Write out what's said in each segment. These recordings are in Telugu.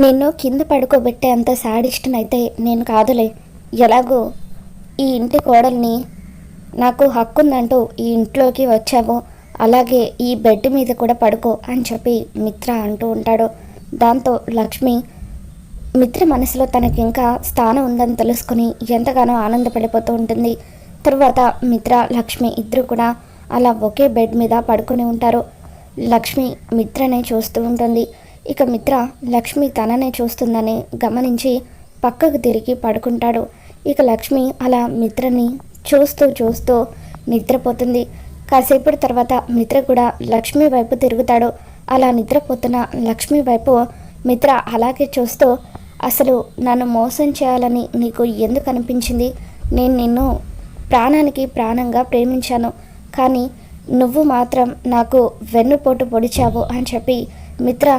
నిన్ను కింద పడుకోబెట్టే అంత శాడిస్ట్నైతే నేను కాదులే. ఎలాగో ఈ ఇంటి కోడల్ని నాకు హక్కుందంటూ ఈ ఇంట్లోకి వచ్చావు, అలాగే ఈ బెడ్ మీద కూడా పడుకో అని చెప్పి మిత్ర అంటూ ఉంటాడు. దాంతో లక్ష్మి మిత్ర మనసులో తనకి ఇంకా స్థానం ఉందని తెలుసుకుని ఎంతగానో ఆనందపడిపోతూ ఉంటుంది. తర్వాత మిత్ర లక్ష్మి ఇద్దరు కూడా అలా ఒకే బెడ్ మీద పడుకుని ఉంటారు. లక్ష్మి మిత్రనే చూస్తూ ఉంటుంది. ఇక మిత్ర లక్ష్మి తననే చూస్తుందని గమనించి పక్కకు తిరిగి పడుకుంటాడు. ఇక లక్ష్మి అలా మిత్రని చూస్తూ చూస్తూ నిద్రపోతుంది. కాసేపటి తర్వాత మిత్ర కూడా లక్ష్మి వైపు తిరుగుతాడు. అలా నిద్రపోతున్న లక్ష్మి వైపు మిత్ర అలాగే చూస్తూ, అసలు నన్ను మోసం చేయాలని నీకు ఎందుకు అనిపించింది? నేను నిన్ను ప్రాణానికి ప్రాణంగా ప్రేమించాను, కానీ నువ్వు మాత్రం నాకు వెన్నుపోటు పొడిచావు అని చెప్పి మిత్ర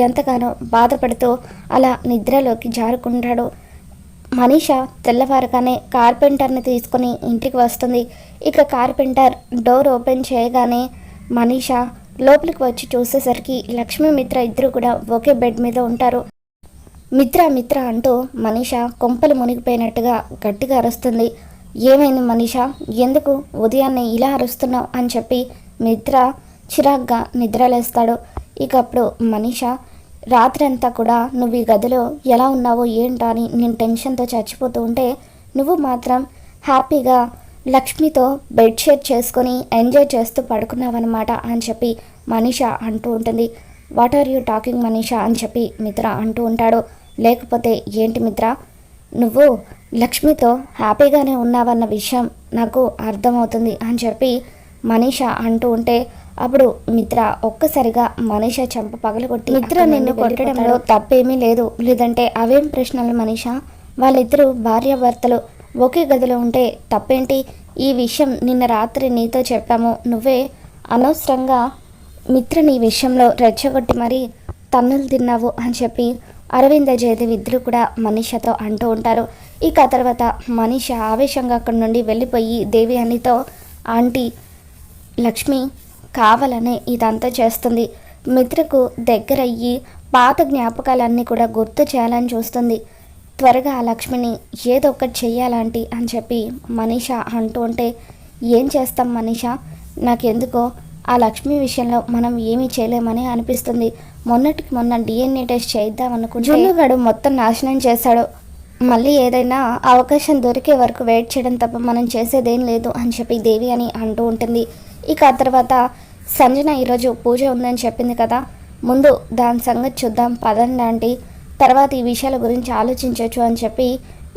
ఎంతగానో బాధపడుతూ అలా నిద్రలోకి జారుకుంటాడు. మనీష తెల్లవారగానే కార్పెంటర్ని తీసుకొని ఇంటికి వస్తుంది. ఇక కార్పెంటర్ డోర్ ఓపెన్ చేయగానే మనీష లోపలికి వచ్చి చూసేసరికి లక్ష్మి మిత్ర ఇద్దరు కూడా ఒకే బెడ్ మీద ఉంటారు. మిత్ర మిత్ర అంటూ మనీష కొంపలు మునిగిపోయినట్టుగా గట్టిగా అరుస్తుంది. ఏమైంది మనీష, ఎందుకు ఉదయాన్నే ఇలా అరుస్తున్నావు అని చెప్పి మిత్ర చిరాగ్గా నిద్రలేస్తాడు. ఇక అప్పుడు మనీష, రాత్రంతా కూడా నువ్వు ఈ గదిలో ఎలా ఉన్నావో ఏంటో అని నేను టెన్షన్తో చచ్చిపోతూ ఉంటే నువ్వు మాత్రం హ్యాపీగా లక్ష్మితో బెడ్ షేర్ చేసుకొని ఎంజాయ్ చేస్తూ పడుకున్నావన్నమాట అని చెప్పి మనీష అంటూ ఉంటుంది. What are you talking Manisha అని చెప్పి మిత్ర అంటూ ఉంటాడు. లేకపోతే ఏంటి మిత్ర, నువ్వు లక్ష్మితో హ్యాపీగానే ఉన్నావన్న విషయం నాకు అర్థమవుతుంది అని చెప్పి మనీష అంటూ ఉంటే అప్పుడు మిత్ర ఒక్కసారిగా మనీష చెంప పగలగొట్టి, మిత్ర నిన్ను కొట్టడంలో తప్పేమీ లేదు, లేదంటే అవేం ప్రశ్నలు మనీష, వాళ్ళిద్దరూ భార్యాభర్తలు ఒకే గదిలో ఉంటే తప్పేంటి? ఈ విషయం నిన్న రాత్రి నీతో చెప్పాము, నువ్వే అనవసరంగా మిత్ర నీ విషయంలో రెచ్చగొట్టి మరీ తన్నులు తిన్నావు అని చెప్పి అరవింద జయదేవి ఇద్దరు కూడా మనీషతో అంటూ ఉంటారు. ఇక తర్వాత మనీష ఆవేశంగా అక్కడి నుండి వెళ్ళిపోయి దేవి అనితో, ఆంటీ లక్ష్మి కావాలనే ఇదంతా చేస్తుంది, మిత్రకు దగ్గరయ్యి పాత జ్ఞాపకాలన్నీ కూడా గుర్తు చేయాలని చూస్తుంది, త్వరగా ఆ లక్ష్మిని ఏదో ఒకటి చెయ్యాలంటీ అని చెప్పి మనీష అంటూ ఉంటే, ఏం చేస్తాం మనీష, నాకెందుకో ఆ లక్ష్మి విషయంలో మనం ఏమీ చేయలేమని అనిపిస్తుంది. మొన్నటికి మొన్న డిఎన్ఏ టెస్ట్ చేద్దాం అనుకుంటే జున్నుగాడు మొత్తం నాశనం చేశాడు, మళ్ళీ ఏదైనా అవకాశం దొరికే వరకు వెయిట్ చేయడం తప్ప మనం చేసేదేం లేదు అని చెప్పి దేవి అని అంటూ ఉంటుంది. ఇక ఆ తర్వాత సంజన ఈరోజు పూజ ఉందని చెప్పింది కదా, ముందు దాని సంగతి చూద్దాం పదండి ఆంటీ, తర్వాత ఈ విషయాల గురించి ఆలోచించవచ్చు అని చెప్పి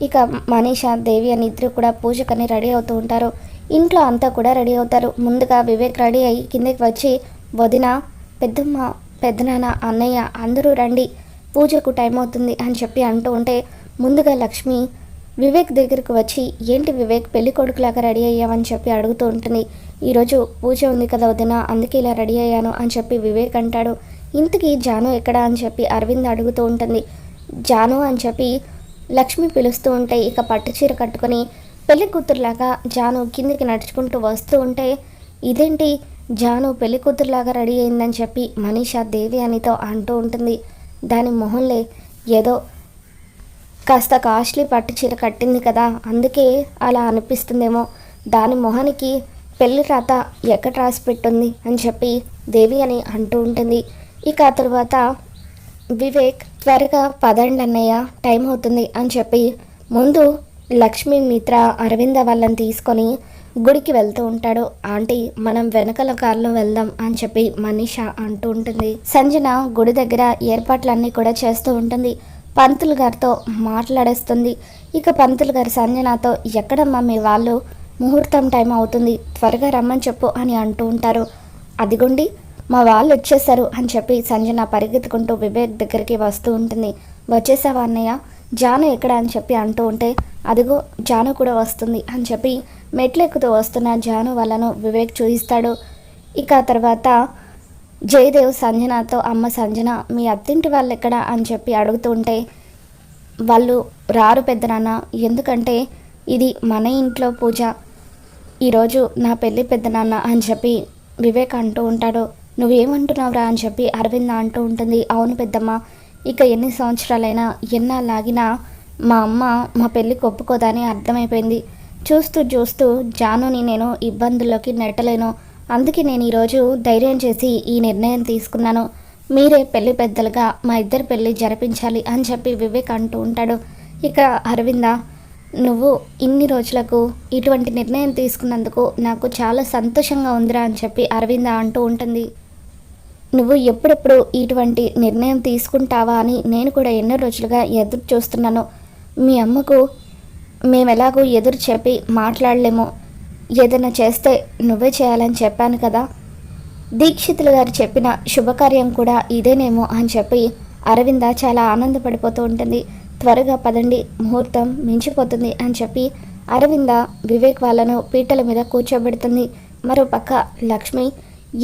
ఇక మనీష దేవి అని ఇద్దరు కూడా పూజకని రెడీ అవుతూ ఉంటారు. ఇంట్లో అంతా కూడా రెడీ అవుతారు. ముందుగా వివేక్ రెడీ అయ్యి కిందకి వచ్చి, వదిన, పెద్దమ్మ, పెద్దనాన్న, అన్నయ్య అందరూ రండి, పూజకు టైం అవుతుంది అని చెప్పి అంటూ ఉంటే ముందుగా లక్ష్మి వివేక్ దగ్గరకు వచ్చి, ఏంటి వివేక్ పెళ్లి కొడుకులాగా రెడీ అయ్యావని చెప్పి అడుగుతూ ఉంటుంది. ఈరోజు పూజ ఉంది కదా వదిన, అందుకే ఇలా రెడీ అయ్యాను అని చెప్పి వివేక్ అంటాడు. ఇంతకీ జాను ఎక్కడా అని చెప్పి అరవింద్ అడుగుతూ ఉంటుంది. జాను అని చెప్పి లక్ష్మి పిలుస్తూ ఉంటే ఇక పట్టు చీర కట్టుకొని పెళ్లి కూతురులాగా జాను కిందికి నడుచుకుంటూ వస్తూ ఉంటే, ఇదేంటి జాను పెళ్లి కూతురులాగా రెడీ అయిందని చెప్పి మనీష దేవి అనితో అంటూ ఉంటుంది. దాని మొహంలే ఏదో కాస్త కాస్ట్లీ పట్టు చీర కట్టింది కదా, అందుకే అలా అనిపిస్తుందేమో, దాని మొహానికి పెళ్లి రాత ఎక్కడ రాసి పెట్టుంది అని చెప్పి దేవి అని అంటూ ఉంటుంది. ఇక ఆ తర్వాత వివేక్, త్వరగా పదండి అన్నయ్య టైం అవుతుంది అని చెప్పి ముందు లక్ష్మి మిత్ర అరవింద వాళ్ళని తీసుకొని గుడికి వెళ్తూ ఉంటాడు. ఆంటీ మనం వెనకల కారులో వెళ్దాం అని చెప్పి మనీష అంటూ ఉంటుంది. సంజన గుడి దగ్గర ఏర్పాట్లన్నీ కూడా చేస్తూ ఉంటుంది. పంతులు గారితో మాట్లాడేస్తుంది. ఇక పంతులు గారు సంజనతో, ఎక్కడమ్మా మీ వాళ్ళు, ముహూర్తం టైం అవుతుంది, త్వరగా రమ్మని చెప్పు అని అంటూ ఉంటారు. అదిగోండి మా వాళ్ళు వచ్చేసారు అని చెప్పి సంజన పరిగెత్తుకుంటూ వివేక్ దగ్గరికి వస్తూ ఉంటుంది. వచ్చేసావా అన్నయ్య, జాను ఎక్కడ అని చెప్పి అంటూ ఉంటే, అదిగో జాను కూడా వస్తుంది అని చెప్పి మెట్లెక్కుతూ వస్తున్న జాను వాళ్ళను వివేక్ చూపిస్తాడు. ఇక తర్వాత జయదేవ్ సంజనతో, అమ్మ సంజన మీ అత్తింటి వాళ్ళు ఎక్కడ అని చెప్పి అడుగుతూ ఉంటే, వాళ్ళు రారు పెద్దనాన్న, ఎందుకంటే ఇది మన ఇంట్లో పూజ, ఈరోజు నా పెళ్ళి పెద్దనాన్న అని చెప్పి వివేక్ అంటూ ఉంటాడు. నువ్వేమంటున్నావురా అని చెప్పి అరవింద అంటూ ఉంటుంది. అవును పెద్దమ్మ, ఇక ఎన్ని సంవత్సరాలైనా ఎన్నాళ్ళాగినా మా అమ్మ మా పెళ్ళికి ఒప్పుకోదని అర్థమైపోయింది. చూస్తూ చూస్తూ జానుని నేను ఇబ్బందుల్లోకి నెట్టలేను. అందుకే నేను ఈరోజు ధైర్యం చేసి ఈ నిర్ణయం తీసుకున్నాను. మీరే పెళ్లి పెద్దలుగా మా ఇద్దరి పెళ్ళి జరిపించాలి అని చెప్పి వివేక్ అంటూ ఉంటాడు. ఇక అరవింద, నువ్వు ఇన్ని రోజులకు ఇటువంటి నిర్ణయం తీసుకున్నందుకు నాకు చాలా సంతోషంగా ఉందిరా అని చెప్పి అరవింద అంటూ ఉంటుంది. నువ్వు ఎప్పుడెప్పుడు ఇటువంటి నిర్ణయం తీసుకుంటావా అని నేను కూడా ఎన్నో రోజులుగా ఎదురు చూస్తున్నాను. మీ అమ్మకు మేము ఎలాగో ఎదురు చెప్పి మాట్లాడలేము, ఏదైనా చేస్తే నువ్వే చేయాలని చెప్పాను కదా. దీక్షితులు గారు చెప్పిన శుభకార్యం కూడా ఇదేనేమో అని చెప్పి అరవింద చాలా ఆనందపడిపోతూ ఉంటుంది. త్వరగా పదండి, ముహూర్తం మించిపోతుంది అని చెప్పి అరవింద వివేక్ వాళ్ళను పీటల మీద కూర్చోబెడుతుంది. మరోపక్క లక్ష్మి,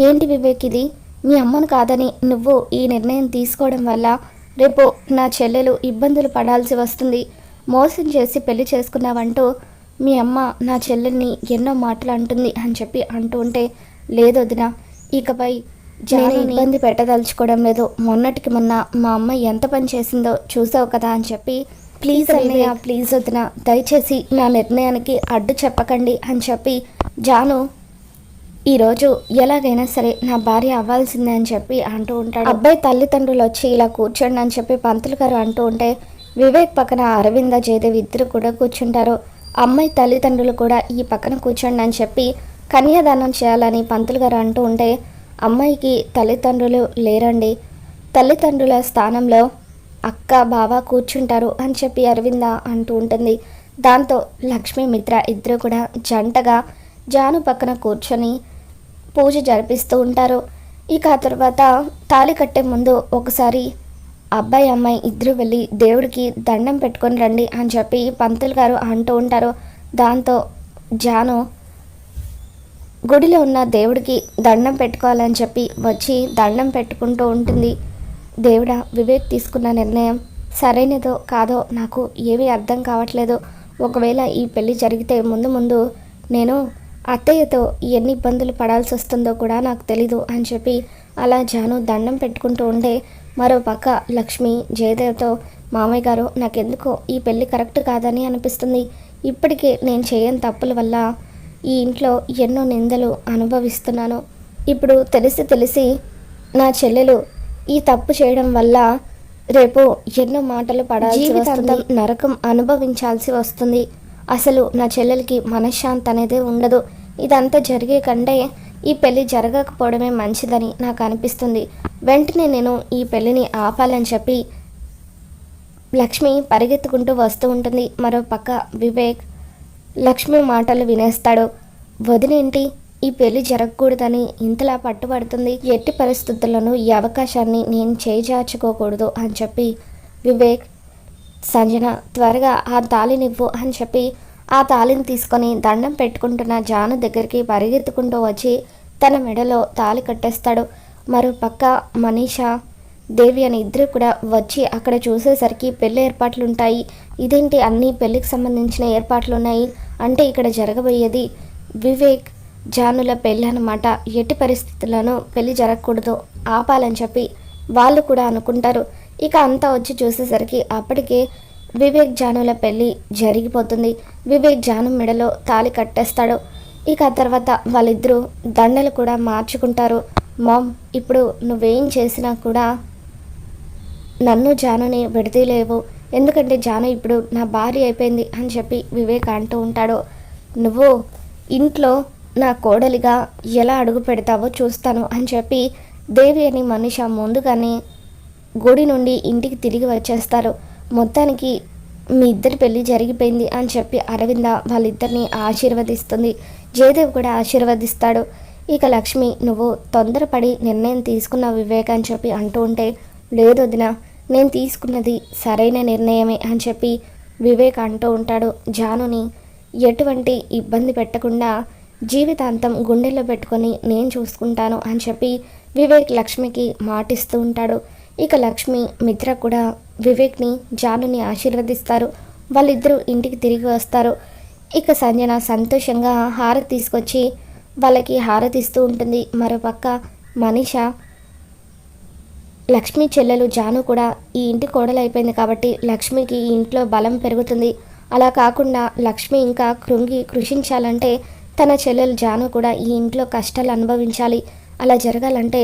ఏంటి వివేక్ ఇది, మీ అమ్మను కాదని నువ్వు ఈ నిర్ణయం తీసుకోవడం వల్ల రేపు నా చెల్లెలు ఇబ్బందులు పడాల్సి వస్తుంది, మోసం చేసి పెళ్లి చేసుకున్నావంటూ మీ అమ్మ నా చెల్లెల్ని ఎన్నో మాటలు అంటుంది అని చెప్పి అంటూ ఉంటే, లేదొదినా, ఇకపై నేను ఇబ్బంది పెట్టదలుచుకోవడం లేదు. మొన్నటికి మొన్న మా అమ్మ ఎంత పని చేసిందో చూసావు కదా అని చెప్పి, ప్లీజ్ అన్నయ్య, ప్లీజ్ వదిన, దయచేసి నా నిర్ణయానికి అడ్డు చెప్పకండి అని చెప్పి జాను ఈరోజు ఎలాగైనా సరే నా భార్య అవ్వాల్సిందే అని చెప్పి అంటూ ఉంటాడు. అబ్బాయి తల్లిదండ్రులు వచ్చి ఇలా కూర్చోండి అని చెప్పి పంతులు గారు అంటూ ఉంటే వివేక్ పక్కన అరవింద జయదేవ్ ఇద్దరు కూడా కూర్చుంటారు. అమ్మాయి తల్లిదండ్రులు కూడా ఈ పక్కన కూర్చోండి అని చెప్పి కన్యాదానం చేయాలని పంతులు గారు అంటూ ఉంటే, అమ్మాయికి తల్లిదండ్రులు లేరండి, తల్లిదండ్రుల స్థానంలో అక్క బావ కూర్చుంటారు అని చెప్పి అరవింద అంటూ ఉంటుంది. దాంతో లక్ష్మీ మిత్ర ఇద్దరు కూడా జంటగా జాను పక్కన కూర్చొని పూజ జరిపిస్తూ ఉంటారు. ఇక ఆ తర్వాత తాళి కట్టే ముందు ఒకసారి అబ్బాయి అమ్మాయి ఇద్దరు వెళ్ళి దేవుడికి దండం పెట్టుకొని రండి అని చెప్పి పంతులు గారు అంటూ ఉంటారు. దాంతో జాను గుడిలో ఉన్న దేవుడికి దండం పెట్టుకోవాలని చెప్పి వచ్చి దండం పెట్టుకుంటూ ఉంటుంది. దేవుడా, వివేక్ తీసుకున్న నిర్ణయం సరైనదో కాదో నాకు ఏమీ అర్థం కావట్లేదు. ఒకవేళ ఈ పెళ్ళి జరిగితే ముందు ముందు నేను అత్తయ్యతో ఎన్ని ఇబ్బందులు పడాల్సి వస్తుందో కూడా నాకు తెలీదు అని చెప్పి అలా జాను దండం పెట్టుకుంటూ ఉంటే, మరో పక్క లక్ష్మి జయదేవ్తో, మామయ్య గారు, నాకెందుకో ఈ పెళ్ళి కరెక్ట్ కాదని అనిపిస్తుంది. ఇప్పటికే నేను చేయని తప్పుల వల్ల ఈ ఇంట్లో ఎన్నో నిందలు అనుభవిస్తున్నాను. ఇప్పుడు తెలిసి నా చెల్లెలు ఈ తప్పు చేయడం వల్ల రేపు ఎన్నో మాటలు పడాల్సి వస్తుంది, నరకం అనుభవించాల్సి వస్తుంది. అసలు నా చెల్లెలకి మనశ్శాంతి అనేది ఉండదు. ఇదంతా జరిగే కంటే ఈ పెళ్ళి జరగకపోవడమే మంచిదని నాకు అనిపిస్తుంది. వెంటనే నేను ఈ పెళ్ళిని ఆపాలని చెప్పి లక్ష్మి పరిగెత్తుకుంటూ వస్తూ ఉంటుంది. మరో పక్క వివేక్ లక్ష్మి మాటలు వినేస్తాడు. వదినేంటి ఈ పెళ్లి జరగకూడదని ఇంతలా పట్టుబడుతుంది, ఎట్టి పరిస్థితుల్లోనూ ఈ అవకాశాన్ని నేను చేజార్చుకోకూడదు అని చెప్పి వివేక్, సంజన త్వరగా ఆ తాళినివ్వు అని చెప్పి ఆ తాళిని తీసుకొని దండం పెట్టుకుంటున్న జాను దగ్గరికి పరిగెత్తుకుంటూ వచ్చి తన మెడలో తాళి కట్టేస్తాడు. మరో పక్క మనీషా దేవి అని ఇద్దరు కూడా వచ్చి అక్కడ చూసేసరికి పెళ్లి ఏర్పాట్లు ఉంటాయి. ఇదేంటి అన్ని పెళ్లికి సంబంధించిన ఏర్పాట్లు ఉన్నాయి అంటే ఇక్కడ జరగబోయేది వివేక్ జానుల పెళ్ళి అన్నమాట. ఎట్టి పరిస్థితుల్లోనూ పెళ్లి జరగకూడదు, ఆపాలని చెప్పి వాళ్ళు కూడా అనుకుంటారు. ఇక అంతా వచ్చి చూసేసరికి అప్పటికే వివేక్ జానుల పెళ్ళి జరిగిపోతుంది. వివేక్ జాను మెడలో తాళి కట్టేస్తాడు. ఇక ఆ తర్వాత వాళ్ళిద్దరూ దండలు కూడా మార్చుకుంటారు. మామ్, ఇప్పుడు నువ్వేం చేసినా కూడా నన్ను జానుని విడదీయలేవు, ఎందుకంటే జాను ఇప్పుడు నా భార్య అయిపోయింది అని చెప్పి వివేక్ అంటూ ఉంటాడు. నువ్వు ఇంట్లో నా కోడలిగా ఎలా అడుగు పెడతావో చూస్తాను అని చెప్పి దేవి అని మనిష ముందుగానే గుడి నుండి ఇంటికి తిరిగి వచ్చేస్తారు. మొత్తానికి మీ ఇద్దరి పెళ్ళి జరిగిపోయింది అని చెప్పి అరవింద వాళ్ళిద్దరిని ఆశీర్వదిస్తుంది. జయదేవ్ కూడా ఆశీర్వదిస్తాడు. ఇక లక్ష్మి, నువ్వు తొందరపడి నిర్ణయం తీసుకున్న వివేక్ అని చెప్పి అంటూ ఉంటే, లేదు వదిన, నేను తీసుకున్నది సరైన నిర్ణయమే అని చెప్పి వివేక్ అంటూ ఉంటాడు. జానుని ఎటువంటి ఇబ్బంది పెట్టకుండా జీవితాంతం గుండెల్లో పెట్టుకొని నేను చూసుకుంటాను అని చెప్పి వివేక్ లక్ష్మికి మాటిస్తూ ఉంటాడు. ఇక లక్ష్మి మిత్ర కూడా వివేక్ని జానుని ఆశీర్వదిస్తారు. వాళ్ళిద్దరూ ఇంటికి తిరిగి వస్తారు. ఇక సంజన సంతోషంగా హారతి తీసుకొచ్చి వాళ్ళకి హారతిస్తూ ఉంటుంది. మరోపక్క మనీష లక్ష్మి చెల్లెలు జాను కూడా ఈ ఇంటి కోడలైపోయింది కాబట్టి లక్ష్మికి ఈ ఇంట్లో బలం పెరుగుతుంది. అలా కాకుండా లక్ష్మి ఇంకా కృషించాలంటే తన చెల్లెలు జాను కూడా ఈ ఇంట్లో కష్టాలు అనుభవించాలి. అలా జరగాలంటే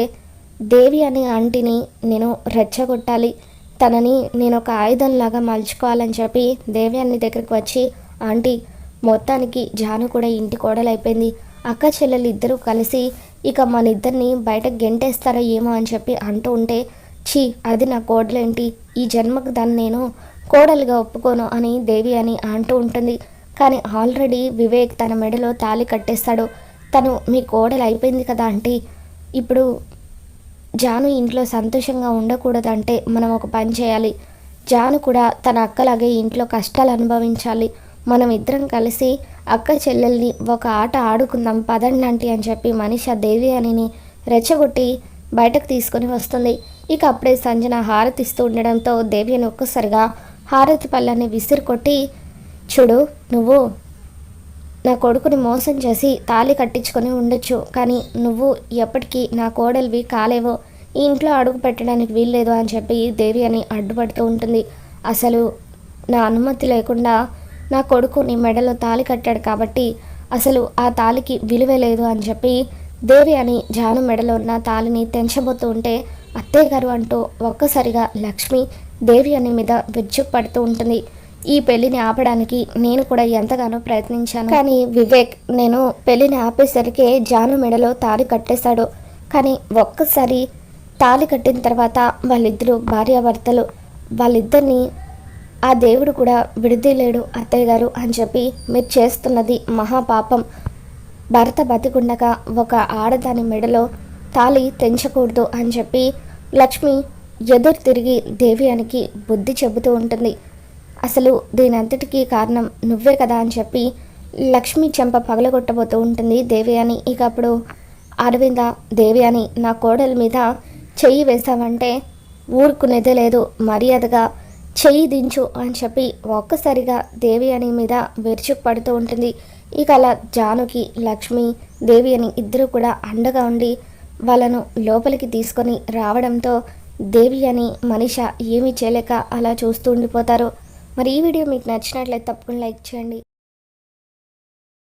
దేవి అనే ఆంటీని నేను రెచ్చగొట్టాలి, తనని నేను ఒక ఆయుధంలాగా మలుచుకోవాలని చెప్పి దేవి అన్ని దగ్గరికి వచ్చి, ఆంటీ మొత్తానికి జాను కూడా ఇంటి కోడలైపోయింది, అక్క చెల్లెలు ఇద్దరూ కలిసి ఇక మన ఇద్దరిని బయటకు గెంటేస్తారో ఏమో అని చెప్పి అంటూ ఉంటే, ఛీ అది నా కోడలేంటి, ఈ జన్మకు దాన్ని నేను కోడలుగా ఒప్పుకోను అని దేవి అని అంటూ ఉంటుంది. కానీ ఆల్రెడీ వివేక్ తన మెడలో తాళి కట్టేస్తాడు. తను మీ కోడలు అయిపోయింది కదా అంటే, ఇప్పుడు జాను ఇంట్లో సంతోషంగా ఉండకూడదంటే మనం ఒక పని చేయాలి, జాను కూడా తన అక్కలాగే ఇంట్లో కష్టాలు అనుభవించాలి, మనం ఇద్దరం కలిసి అక్క చెల్లెల్ని ఒక ఆట ఆడుకుందాం పదండి ఆంటీ అని చెప్పి మనిష దేవి అని రెచ్చగొట్టి బయటకు తీసుకొని వస్తుంది. ఇక అప్పుడే సంజన హారతి ఇస్తూ ఉండడంతో దేవి అని ఒక్కసారిగా హారతి పళ్ళని విసిరి కొట్టి, చూడు నువ్వు నా కొడుకుని మోసం చేసి తాళి కట్టించుకొని ఉండొచ్చు, కానీ నువ్వు ఎప్పటికీ నా కోడలివి కాలేవో, ఈ ఇంట్లో అడుగు పెట్టడానికి వీల్లేదు అని చెప్పి దేవి అని అడ్డుపడుతూ ఉంటుంది. అసలు నా అనుమతి లేకుండా నా కొడుకు నీ మెడలో తాళి కట్టాడు కాబట్టి అసలు ఆ తాళికి విలువే లేదు అని చెప్పి దేవి అని జాను మెడలో ఉన్న తాళిని తెంచబోతూ ఉంటే, అత్తయ్య గారు అంటూ ఒక్కసారిగా లక్ష్మి దేవి అని మీద విరుచుకుపడుతూ ఉంటుంది. ఈ పెళ్లిని ఆపడానికి నేను కూడా ఎంతగానో ప్రయత్నించాను, కానీ వివేక్ నేను పెళ్లిని ఆపేసరికి జాను మెడలో తాళి కట్టేశాడు. కానీ ఒక్కసారి తాళి కట్టిన తర్వాత వాళ్ళిద్దరూ భార్యాభర్తలు, వాళ్ళిద్దరినీ ఆ దేవుడు కూడా విడిదిలేడు అత్తయ్య గారు అని చెప్పి మీరు చేస్తున్నది మహాపాపం, భర్త బతికుండగా ఒక ఆడదాని మెడలో తాళి తెంచకూడదు అని చెప్పి లక్ష్మి ఎదురు తిరిగి దేవి అనికి బుద్ధి చెబుతూ ఉంటుంది. అసలు దీని అంతటికీ కారణం నువ్వే కదా అని చెప్పి లక్ష్మి చెంప పగలగొట్టబోతూ ఉంటుంది దేవి అని. ఇక అప్పుడు అరవింద, దేవి అని నా కోడల మీద చెయ్యి వేసావంటే ఊరుకునేదే లేదు, మర్యాదగా చెయ్యి దించు అని చెప్పి ఒక్కసారిగా దేవి అని మీద విరుచుకు పడుతూ ఉంటుంది. ఇక అలా జానుకి లక్ష్మి దేవి అని ఇద్దరు కూడా అండగా ఉండి వాళ్ళను లోపలికి తీసుకొని రావడంతో దేవి అని మనిష ఏమీ చేయలేక అలా చూస్తూ ఉండిపోతారు. మరి ఈ వీడియో మీకు నచ్చినట్లయితే తప్పకుండా లైక్ చేయండి.